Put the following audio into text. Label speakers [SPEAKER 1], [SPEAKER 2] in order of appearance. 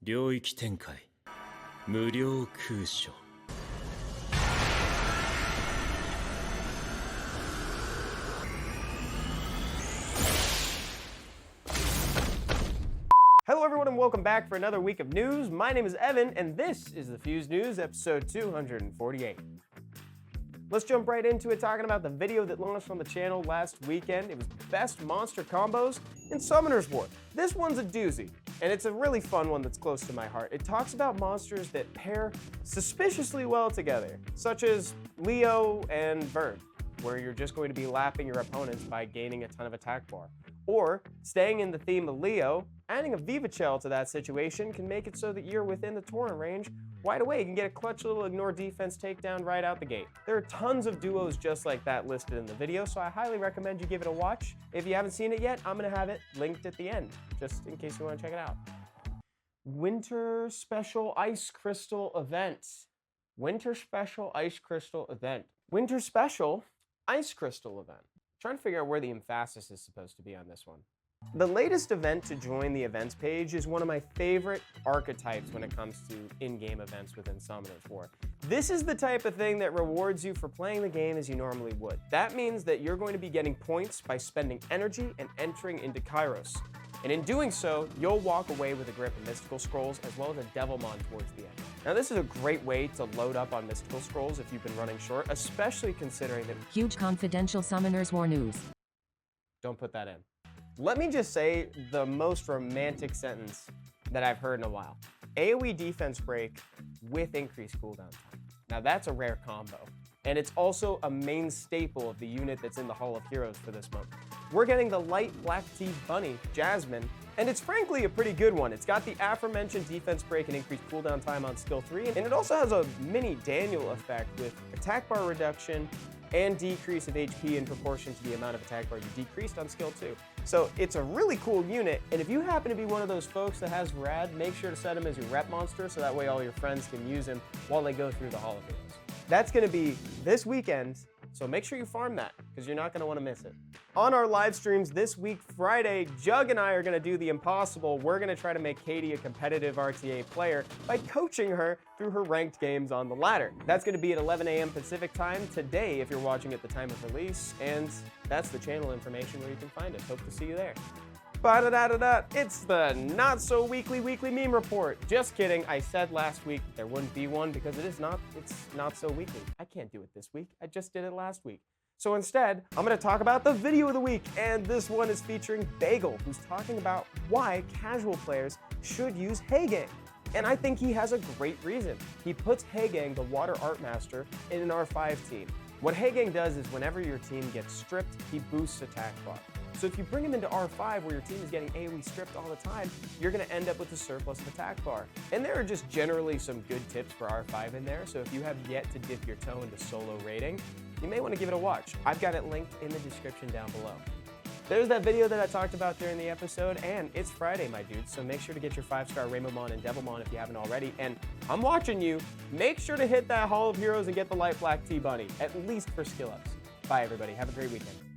[SPEAKER 1] 領域展開無料空所
[SPEAKER 2] Hello everyone and welcome back for another week of news. My name is Evan and this is the Fuse News episode 248. Let's jump right into it talking about the video that launched on the channel last weekend. It was Best Monster Combos in Summoner's War. This one's a doozy, and it's a really fun one that's close to my heart. It talks about monsters that pair suspiciously well together, such as Leo and Bird, where you're just going to be lapping your opponents by gaining a ton of attack bar. Or, staying in the theme of Leo, adding a Vivachel to that situation can make it so that you're within the Torrent range right away. You can get a clutch little ignore defense takedown right out the gate. There are tons of duos just like that listed in the video, so I highly recommend you give it a watch. If you haven't seen it yet, I'm going to have it linked at the end, just in case you want to check it out. Winter Special Ice Crystal Event. Winter Special Ice Crystal Event. Winter Special Ice Crystal Event. Trying to figure out where the emphasis is supposed to be on this one. The latest event to join the events page is one of my favorite archetypes when it comes to in-game events within Summoner's War. This is the type of thing that rewards you for playing the game as you normally would. That means that you're going to be getting points by spending energy and entering into Kairos. And in doing so, you'll walk away with a grip of Mystical Scrolls as well as a Devilmon towards the end. Now this is a great way to load up on Mystical Scrolls if you've been running short, especially considering that
[SPEAKER 3] huge confidential Summoners War news.
[SPEAKER 2] Don't put that in. Let me just say the most romantic sentence that I've heard in a while. AoE defense break with increased cooldown time. Now that's a rare combo. And it's also a main staple of the unit that's in the Hall of Heroes for this month. We're getting the light black tea bunny, Jasmine, and it's frankly a pretty good one. It's got the aforementioned defense break and increased cooldown time on skill 3, and it also has a mini Daniel effect with attack bar reduction and decrease of HP in proportion to the amount of attack bar you decreased on skill 2. So it's a really cool unit, and if you happen to be one of those folks that has Rad, make sure to set him as your rep monster so that way all your friends can use him while they go through the Hall of Heroes. That's going to be this weekend, so make sure you farm that, because you're not going to want to miss it. On our live streams this week, Friday, Jug and I are going to do the impossible. We're going to try to make Katie a competitive RTA player by coaching her through her ranked games on the ladder. That's going to be at 11 a.m. Pacific time today if you're watching at the time of release, and that's the channel information where you can find us. Hope to see you there. Ba-da-da-da-da. It's the not-so-weekly meme report. Just kidding. I said last week there wouldn't be one because it's not so weekly. I can't do it this week. I just did it last week. So instead, I'm going to talk about the video of the week, and this one is featuring Bagel, who's talking about why casual players should use Heigang. And I think he has a great reason. He puts Heigang, the Water Art Master, in an R5 team. What Heigang does is whenever your team gets stripped, he boosts attack bar. So if you bring him into R5 where your team is getting AoE stripped all the time, you're going to end up with a surplus of attack bar. And there are just generally some good tips for R5 in there, so if you have yet to dip your toe into solo raiding, you may want to give it a watch. I've got it linked in the description down below. There's that video that I talked about during the episode, and it's Friday, my dudes, so make sure to get your 5-star Rainbowmon and Devilmon if you haven't already, and I'm watching you. Make sure to hit that Hall of Heroes and get the light black tea bunny, at least for skill ups. Bye everybody, have a great weekend.